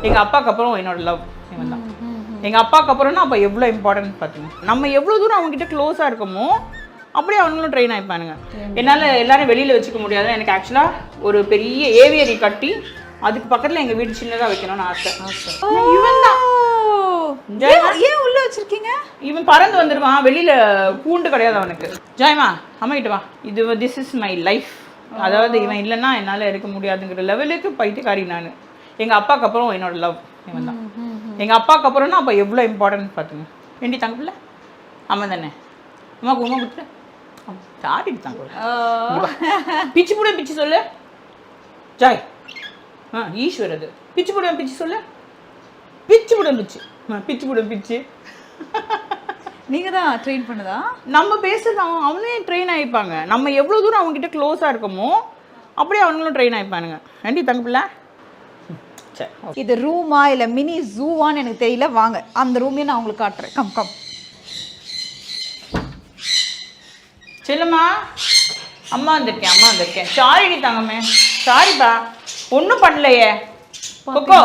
எங்கள் அப்பாவுக்கு அப்புறம் என்னோட லவ் இவன் தான். எங்கள் அப்பாவுக்கு அப்புறம்னா அப்போ எவ்வளோ இம்பார்ட்டன்ட் பார்த்தீங்க. நம்ம எவ்வளோ தூரம் அவங்ககிட்ட க்ளோஸாக இருக்கோமோ அப்படியே அவங்களும் ட்ரெயின் ஆகிப்பானுங்க. என்னால் எல்லாரும் வெளியில் வச்சுக்க முடியாது. எனக்கு ஆக்சுவலாக ஒரு பெரிய ஏவியரி கட்டி அதுக்கு பக்கத்தில் எங்கள் வீடு சின்னதாக வைக்கணும்னு ஆசை. இவன் தான் ஏன் உள்ள வச்சிருக்கீங்க? இவன் பறந்து வந்துடுவான், வெளியில் கூண்டு கிடையாது அவனுக்கு. ஜாய்மா அம்மாக்கிட்ட வா, திஸ் இஸ் மை லைஃப். அதாவது இவன் இல்லைன்னா என்னால் இருக்க முடியாதுங்கிற லெவலுக்கு பைத்தியக்காரி நான். எங்கள் அப்பாவுக்கு அப்புறம் என்னோட லவ் இவன் தான். எங்கள் அப்பாவுக்கு அப்புறம்னா அப்போ எவ்வளோ இம்பார்ட்டன்ட் பார்த்துங்க. வேண்டி தங்கப்பில்ல அம்மா தானே, அம்மாவுக்கு உமா கொடுத்துட்டு சாரி தாங்க. பிச்சு போட பிச்சு சொல்லு ஜாய். ஈஸ்வர் அது பிச்சு போட பிச்சு சொல்லு. பிச்சு போட பிச்சு, பிச்சு போட பிச்சு. நீங்கள் தான் ட்ரெயின் பண்ணதா? நம்ம பேசுறது அவனே ட்ரெயின் ஆகிப்பாங்க. நம்ம எவ்வளோ தூரம் அவங்ககிட்ட க்ளோஸாக இருக்கோமோ அப்படியே அவங்களும் ட்ரெயின் ஆகிப்பானுங்க. வேண்டி தங்கப்பில்ல. இது ரூமா இல்லை மினி ஜூவான்னு எனக்கு தெரியல. வாங்க அந்த ரூமையும் நான் உங்களுக்கு காட்டுறேன். கம் கம் செல்லுமா, அம்மா வந்திருக்கேன். சாரிடி தங்கமே, சாரிப்பா, ஒன்றும் பண்ணலையே. கொக்கோ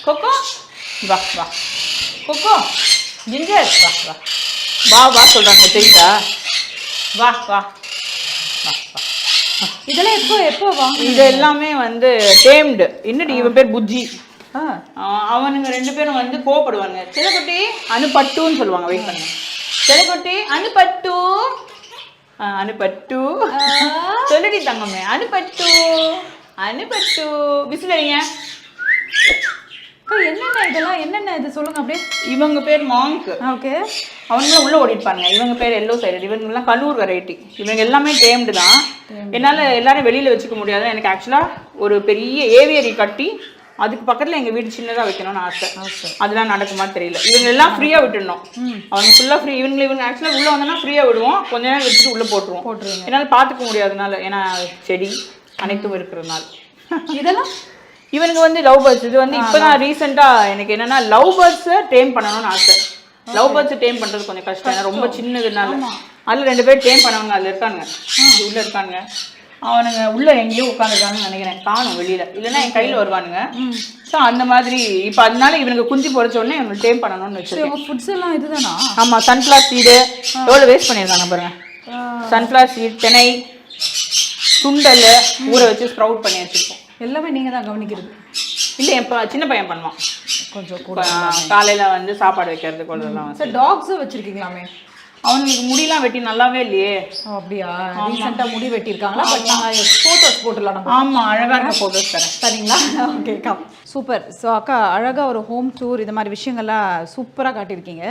கொக்கோ வா வா, கொக்கோ ஜிஞ்சர் வா வா வா வா சொல்கிறாங்க தெரியுதா? வா வா வா வா. இதெல்லாம் எப்போ வாங்க? இது எல்லாமே வந்து டேம்டு. இன்னடி இவன் பேர் புஜ்ஜி. அவனுங்க ரெண்டு பேரும் வந்து கோவப்படுவாங்க. சிலக்குட்டி அனுப்பட்டுன்னு சொல்லுவாங்க. வெயிட் பண்ணுங்க. சிலக்குட்டி அனுப்பட்டு அனுப்பட்டு சொல்லுடி தங்கமே, அனுப்பட்டு அனுப்பட்டு விசிலறிங்க. என்னென்ன இதெல்லாம் என்னென்ன இது சொல்லுங்க அப்படியே. இவங்க பேர் மாங்க். ஓகே. அவங்களும் உள்ள ஓடிப்பாங்க. இவங்க பேர் எல்லோ சைடு. இவங்கெல்லாம் கலூர் வெரைட்டி. இவங்க எல்லாமே டேம்டு தான். என்னால் எல்லாரும் வெளியில் வச்சுக்க முடியாது. எனக்கு ஆக்சுவலாக ஒரு பெரிய ஏவியரி கட்டி அதுக்கு பக்கத்தில் எங்கள் வீடு சின்னதாக வைக்கணும்னு ஆசை. அதெல்லாம் நடக்குமா தெரியல. இவங்க எல்லாம் ஃப்ரீயாக விட்டுடணும். அவங்க ஃபுல்லாக ஃப்ரீ. இவங்க ஆக்சுவலாக உள்ளே வந்தோன்னா ஃப்ரீயாக விடுவோம். கொஞ்ச நேரம் வச்சுட்டு உள்ளே போட்டுருவோம். என்னால் பார்த்துக்க முடியாதனால, ஏன்னா செடி அனைத்தும் இருக்கிறதுனால. இதெல்லாம் இவனுக்கு வந்து லவ் பேர்ட்ஸ். இது வந்து இப்போ தான் ரீசெண்டாக எனக்கு என்னென்னா லவ் பேர்ட்ஸை டேம் பண்ணணும்னு ஆசை. லவ் பேர்ட்ஸை டேம் பண்ணுறது கொஞ்சம் கஷ்டம். ஏன்னா ரொம்ப சின்னதுனால. அதில் 2 பேர் டேம் பண்ணவங்க அதில் இருக்காங்க, உள்ளே இருக்காங்க. அவனுங்க உள்ளே எங்கேயோ உட்காந்துருக்காங்கன்னு நினைக்கிறேன். காணும் வெளியில், இல்லைன்னா என் கையில் வருவானுங்க. ஸோ அந்த மாதிரி இப்போ அதனால இவனுக்கு குஞ்சு பொறிச்ச உடனே இவனுக்கு டேம் பண்ணணும்னு வச்சுருக்கேன். ஃபுட்ஸ் எல்லாம் இதுதானா? ஆமாம், சன்ஃப்ளவர் சீடு எவ்வளோ வேஸ்ட் பண்ணியிருக்காங்க பாருங்க. சன்ஃப்ளவர் சீட், தினை, சுண்டல் ஊற வச்சு ஸ்ப்ரவுட் பண்ணி வச்சுருக்கோம். எல்லாமே நீங்கள் தான் கவனிக்கிறது? இல்லை, என் சின்ன பையன் பண்ணுவான். கொஞ்சம் காலையில் வந்து சாப்பாடு வைக்கிறது கொள்ளலாம். சார் டாக்ஸும் வச்சுருக்கீங்களாமே? அவனுக்கு முடியெல்லாம் வெட்டி நல்லாவே இல்லையே. அப்படியா? ரீசெண்டாக முடி வெட்டியிருக்காங்களா? பட் நாங்கள் ஃபோட்டோஸ் போட்டுடலாம் நம்ம. ஆமாம், அழகாக இருக்க ஃபோட்டோஸ் தரேன். சரிங்களா? Okay come. சூப்பர். ஸோ அக்கா அழகாக ஒரு ஹோம் டூர் இது மாதிரி விஷயங்கள்லாம் சூப்பராக காட்டியிருக்கீங்க.